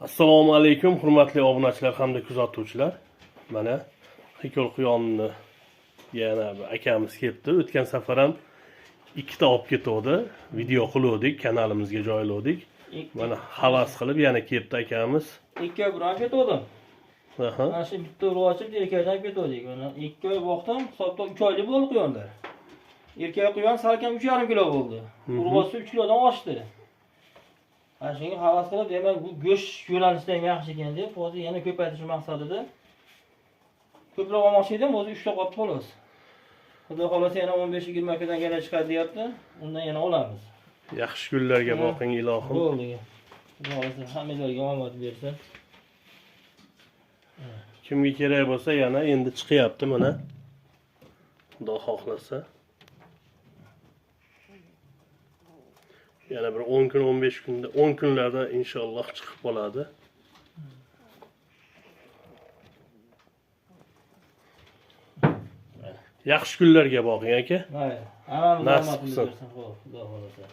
Assalomu alaykum, hurmatli obunachilar hamda kuzatuvchilar. Mana Xikol quyonni yana bir akamiz kelibdi. O'tgan safar ham ikkita olib ketdi. Video qildik, kanalimizga joyladik. Mana havas qilib yana kelibdi akamiz. Ikki oy burun ketdim. Mana shu bitta urg'ochib erkakdan ketdik. Mana 2 oy vaqtim hisobda 3 oylik bo'ldi quyonlar. Erkak quyon salkam 3,5 kilo bo'ldi. Urg'ochi 3 kilodan oshdi. Ana shunga havas qilib, demak bu go'sht yo'nalishida ham yaxshi ekan deb, hozir yana ko'paytirish maqsadida ko'proq olmoqchi edim, o'zi 3 ta qolibdi xolos. Xudo xolasa yana 15-20 kundan yana chiqadi deyapti. Undan yana olamiz. Yaxshi kunlarga boqing ilohim. Bo'ldi. Xudo xolasa hammangizga omad bersin. Kimga kerak bo'lsa yana endi chiqyapti mana. Xudo xohlasa. Yana bir 10 kun 15 kunda 10 kunlarda inshaalloh chiqib qoladi. Yaxshi kunlarga boqing aka. Mayli. Hammamiz Nasib omad qilsin. bersin. Xudo xolasa.